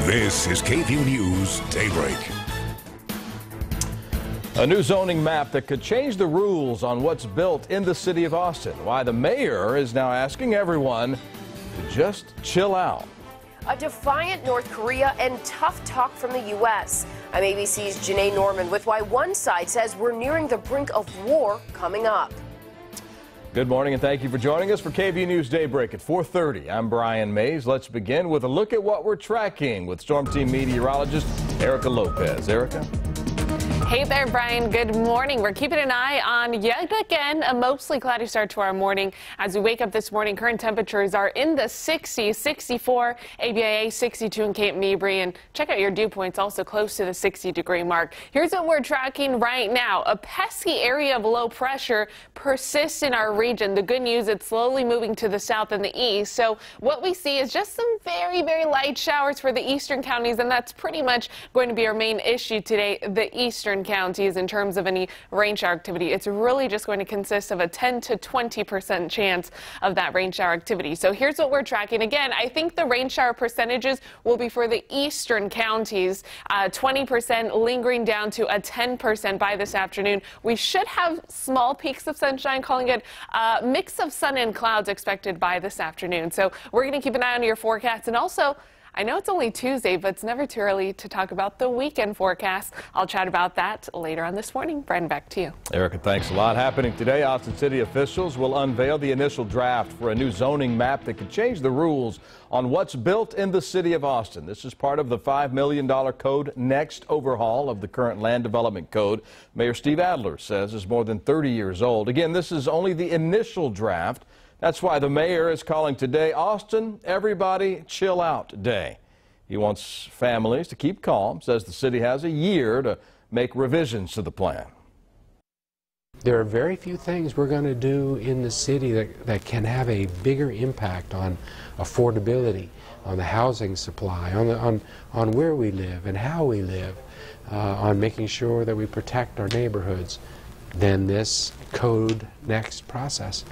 This is KVUE News Daybreak. A new zoning map that could change the rules on what's built in the city of Austin. Why the mayor is now asking everyone to just chill out. A defiant North Korea and tough talk from the U.S. I'm ABC's Janae Norman with why one side says we're nearing the brink of war coming up. Good morning and thank you for joining us for KVUE News Daybreak at 4:30. I'm Brian Mays. Let's begin with a look at what we're tracking with Storm Team meteorologist Erica Lopez. Erica? Hey there, Brian. Good morning. We're keeping an eye on, yet again, a mostly cloudy start to our morning. As we wake up this morning, current temperatures are in the 60s, 64, ABIA 62 in Cape Mabry, and check out your dew points, also close to the 60-degree mark. Here's what we're tracking right now. A pesky area of low pressure persists in our region. The good news, it's slowly moving to the south and the east. So what we see is just some very, very light showers for the eastern counties, and that's pretty much going to be our main issue today, the eastern counties in terms of any rain shower activity. It's really just going to consist of a 10 to 20% chance of that rain shower activity. So here's what we're tracking. Again, I think the rain shower percentages will be for the eastern counties, 20% lingering down to a 10% by this afternoon. We should have small peaks of sunshine, calling it a mix of sun and clouds expected by this afternoon. So we're going to keep an eye on your forecast, and also I know it's only Tuesday, but it's never too early to talk about the weekend forecast. I'll chat about that later on this morning. Brian, back to you. Erica, thanks a lot. Happening today, Austin City officials will unveil the initial draft for a new zoning map that could change the rules on what's built in the city of Austin. This is part of the $5 million code next overhaul of the current land development code. Mayor Steve Adler says is more than 30 years old. Again, this is only the initial draft. That's why the mayor is calling today Austin Everybody Chill Out Day. He wants families to keep calm, says the city has a year to make revisions to the plan. There are very few things we're going to do in the city that can have a bigger impact on affordability, on the housing supply, on where we live and how we live, on making sure that we protect our neighborhoods than this code next process.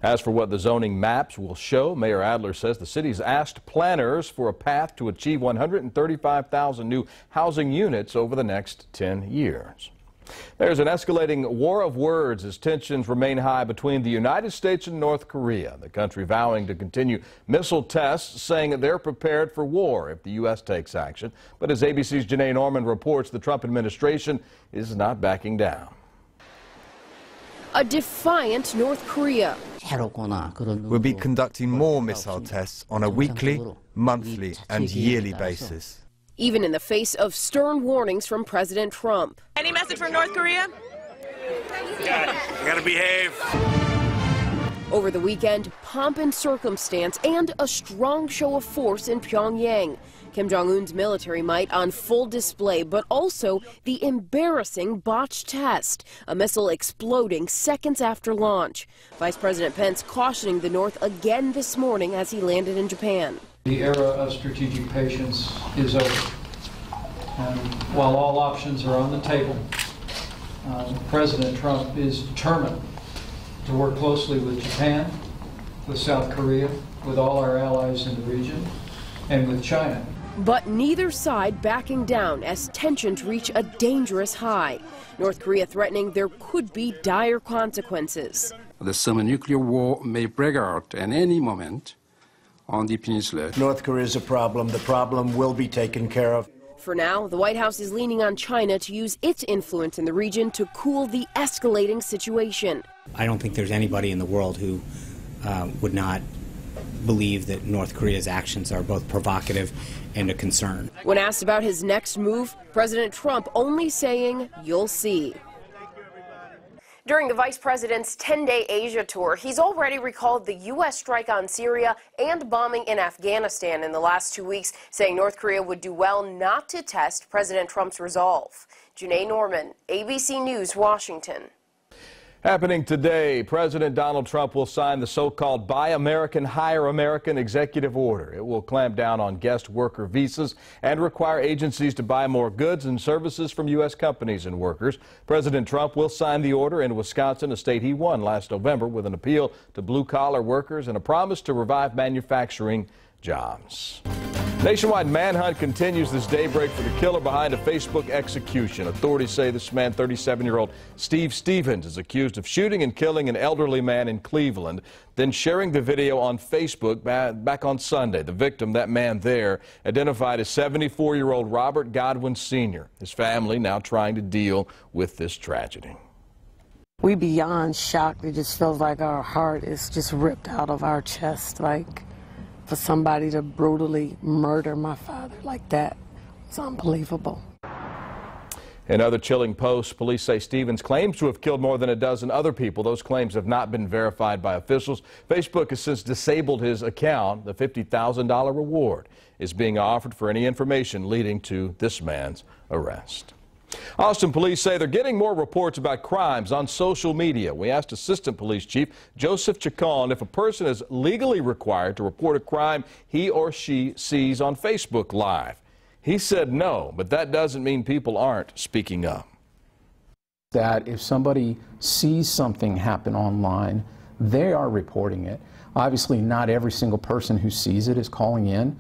As for what the zoning maps will show, Mayor Adler says the city's asked planners for a path to achieve 135,000 new housing units over the next 10 years. There's an escalating war of words as tensions remain high between the United States and North Korea. The country vowing to continue missile tests, saying they're prepared for war if the U.S. takes action. But as ABC's Janae Norman reports, the Trump administration is not backing down. A defiant North Korea. We'll be conducting more missile tests on a weekly, monthly and yearly basis. Even in the face of stern warnings from President Trump. Any message from North Korea? You gotta behave. Over the weekend, pomp and circumstance and a strong show of force in Pyongyang. Kim Jong-un's military might on full display, but also the embarrassing botched test, a missile exploding seconds after launch. Vice President Pence cautioning the North again this morning as he landed in Japan. The era of strategic patience is over. And while all options are on the table, President Trump is determined to work closely with Japan, with South Korea, with all our allies in the region, and with China. But neither side backing down as tensions reach a dangerous high. North Korea threatening there could be dire consequences. The thermonuclear war may break out at any moment on the peninsula. North Korea is a problem. The problem will be taken care of. For now, the White House is leaning on China to use its influence in the region to cool the escalating situation. I don't think there's anybody in the world who would not believe that North Korea's actions are both provocative and a concern. When asked about his next move, President Trump only saying, "You'll see." During the vice president's 10-day Asia tour, he's already recalled the U.S. strike on Syria and bombing in Afghanistan in the last 2 weeks, saying North Korea would do well not to test President Trump's resolve. Janae Norman, ABC News, Washington. Happening today, President Donald Trump will sign the so-called Buy American, Hire American executive order. It will clamp down on guest worker visas and require agencies to buy more goods and services from U.S. companies and workers. President Trump will sign the order in Wisconsin, a state he won last November, with an appeal to blue-collar workers and a promise to revive manufacturing jobs. Nationwide manhunt continues this daybreak for the killer behind a Facebook execution. Authorities say this man, 37-year-old Steve Stevens, is accused of shooting and killing an elderly man in Cleveland, then sharing the video on Facebook back on Sunday. The victim, that man there, identified as 74-year-old Robert Godwin Sr. His family now trying to deal with this tragedy. We beyond shocked. It just feels like our heart is just ripped out of our chest, like for somebody to brutally murder my father like that. It's unbelievable. In other chilling posts, police say Stevens claims to have killed more than a dozen other people. Those claims have not been verified by officials. Facebook has since disabled his account. The $50,000 reward is being offered for any information leading to this man's arrest. Austin police say they're getting more reports about crimes on social media. We asked Assistant Police Chief Joseph Chacon if a person is legally required to report a crime he or she sees on Facebook Live. He said no, but that doesn't mean people aren't speaking up. That if somebody sees something happen online, they are reporting it. Obviously, not every single person who sees it is calling in,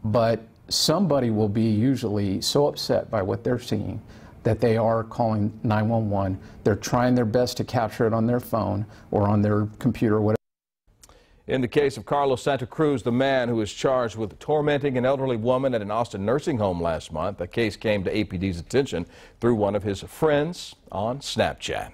but somebody will be usually so upset by what they're seeing that they are calling 911. They're trying their best to capture it on their phone or on their computer, whatever. In the case of Carlos Santa Cruz, the man who was charged with tormenting an elderly woman at an Austin nursing home last month, the case came to APD's attention through one of his friends on Snapchat.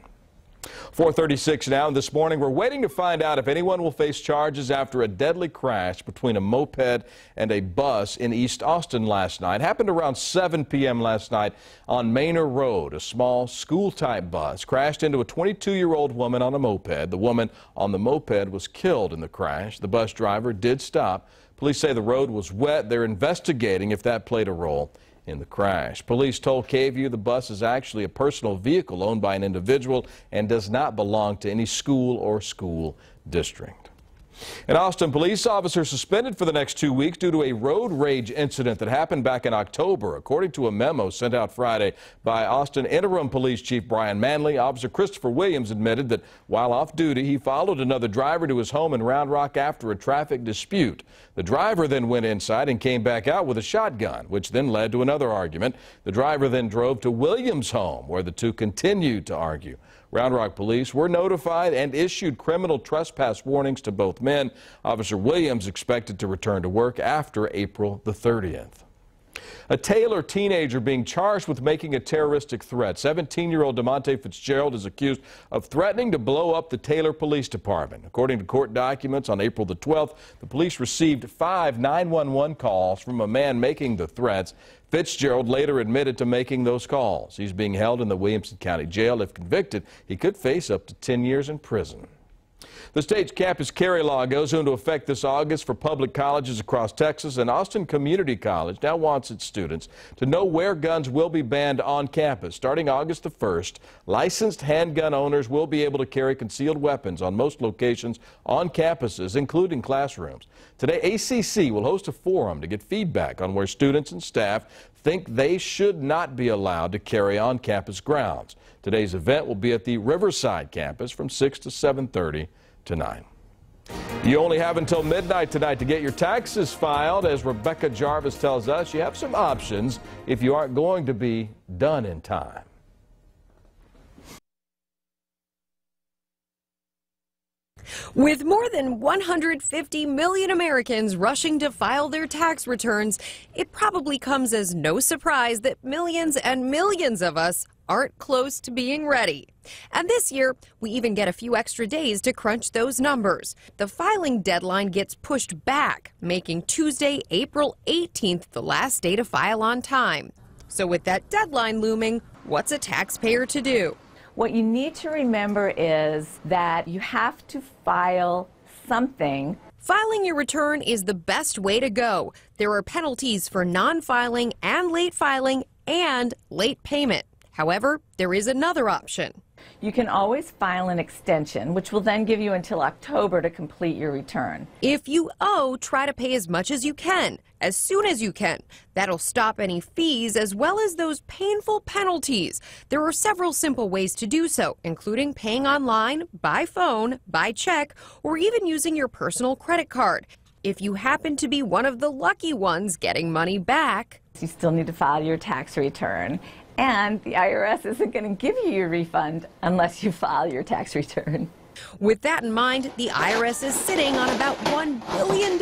4:36 now. This morning, we're waiting to find out if anyone will face charges after a deadly crash between a moped and a bus in East Austin last night. It happened around 7 p.m. last night on Manor Road. A small school-type bus crashed into a 22-year-old woman on a moped. The woman on the moped was killed in the crash. The bus driver did stop. Police say the road was wet. They're investigating if that played a role in the crash. Police told KVUE the bus is actually a personal vehicle owned by an individual and does not belong to any school or school district. An Austin police officer suspended for the next 2 weeks due to a road rage incident that happened back in October. According to a memo sent out Friday by Austin Interim Police Chief Brian Manley, Officer Christopher Williams admitted that while off duty, he followed another driver to his home in Round Rock after a traffic dispute. The driver then went inside and came back out with a shotgun, which then led to another argument. The driver then drove to Williams' home, where the two continued to argue. Round Rock police were notified and issued criminal trespass warnings to both men. Officer Williams expected to return to work after April the 30th. A Taylor teenager being charged with making a terroristic threat. 17-year-old DeMonte Fitzgerald is accused of threatening to blow up the Taylor Police Department. According to court documents, on April the 12th, the police received 5 911 calls from a man making the threats. Fitzgerald later admitted to making those calls. He's being held in the Williamson County Jail. If convicted, he could face up to 10 years in prison. The state's campus carry law goes into effect this August for public colleges across Texas, and Austin Community College now wants its students to know where guns will be banned on campus. Starting August the 1st, licensed handgun owners will be able to carry concealed weapons on most locations on campuses, including classrooms. Today, ACC will host a forum to get feedback on where students and staff think they should not be allowed to carry on campus grounds. Today's event will be at the Riverside campus from 6 to 7:30 to 9. You only have until midnight tonight to get your taxes filed. As Rebecca Jarvis tells us, you have some options if you aren't going to be done in time. With more than 150 million Americans rushing to file their tax returns, it probably comes as no surprise that millions and millions of us aren't close to being ready. And this year, we even get a few extra days to crunch those numbers. The filing deadline gets pushed back, making Tuesday, April 18th the last day to file on time. So with that deadline looming, what's a taxpayer to do? What you need to remember is that you have to file something. Filing your return is the best way to go. There are penalties for non-filing and late filing and late payment. However, there is another option. You can always file an extension, which will then give you until October to complete your return. If you owe, try to pay as much as you can, as soon as you can. That'll stop any fees as well as those painful penalties. There are several simple ways to do so, including paying online, by phone, by check, or even using your personal credit card. if you happen to be one of the lucky ones getting money back. You still need to file your tax return, and the IRS isn't going to give you your refund unless you file your tax return. With that in mind, the IRS is sitting on about $1 billion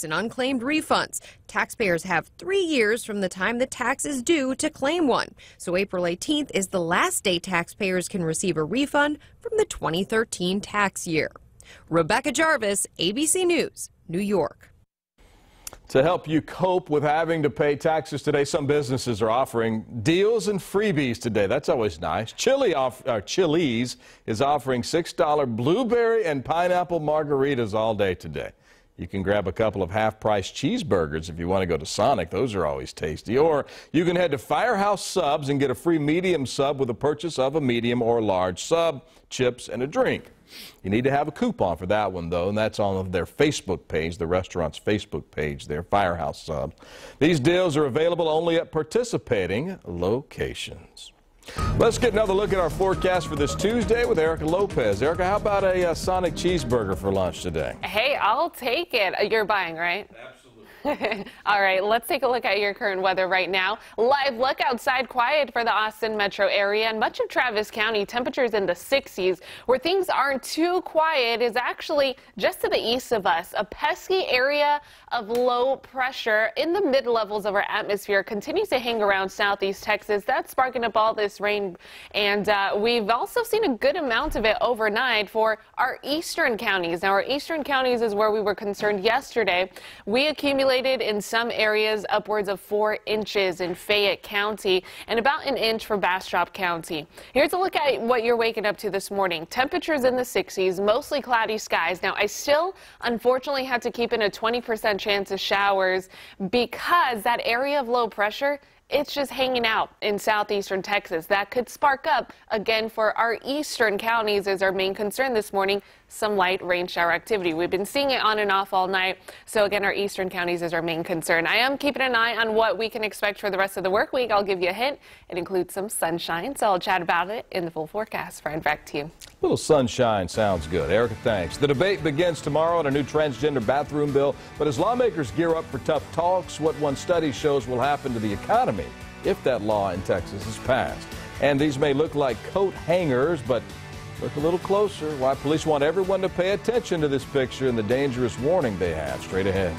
in unclaimed refunds. Taxpayers have 3 years from the time the tax is due to claim one. So April 18th is the last day taxpayers can receive a refund from the 2013 tax year. Rebecca Jarvis, ABC News, New York. To help you cope with having to pay taxes today, some businesses are offering deals and freebies today. That's always nice. Chili's is offering $6 blueberry and pineapple margaritas all day today. You can grab a couple of half-price cheeseburgers if you want to go to Sonic. Those are always tasty. Or you can head to Firehouse Subs and get a free medium sub with the purchase of a medium or large sub, chips, and a drink. You need to have a coupon for that one, though, and that's on their Facebook page, the restaurant's Facebook page there, Firehouse Subs. These deals are available only at participating locations. Let's get another look at our forecast for this Tuesday with Erica Lopez. Erica, how about a Sonic cheeseburger for lunch today? Hey, I'll take it. You're buying, right? Absolutely. All right, let's take a look at your current weather right now. Live look outside, quiet for the Austin metro area and much of Travis County. Temperatures in the 60s. Where things aren't too quiet is actually just to the east of us. A pesky area of low pressure in the mid-levels of our atmosphere continues to hang around southeast Texas. That's sparking up all this rain, and we've also seen a good amount of it overnight for our eastern counties. Now, our eastern counties is where we were concerned yesterday. We accumulated in some areas upwards of 4 inches in Fayette County and about an inch for Bastrop County. Here's a look at what you're waking up to this morning. Temperatures in the 60s, mostly cloudy skies. Now, I still unfortunately had to keep in a 20% chance of showers because that area of low pressure, it's just hanging out in southeastern Texas. That could spark up again for our eastern counties is our main concern this morning. Some light rain shower activity. We've been seeing it on and off all night. So again, our eastern counties is our main concern. I am keeping an eye on what we can expect for the rest of the work week. I'll give you a hint. It includes some sunshine, so I'll chat about it in the full forecast. Fran, back to you. A little sunshine sounds good. Erica, thanks. The debate begins tomorrow on a new transgender bathroom bill, but as lawmakers gear up for tough talks, what one study shows will happen to the economy if that law in Texas is passed. And these may look like coat hangers, but look a little closer. Why police want everyone to pay attention to this picture and the dangerous warning they have. Straight ahead.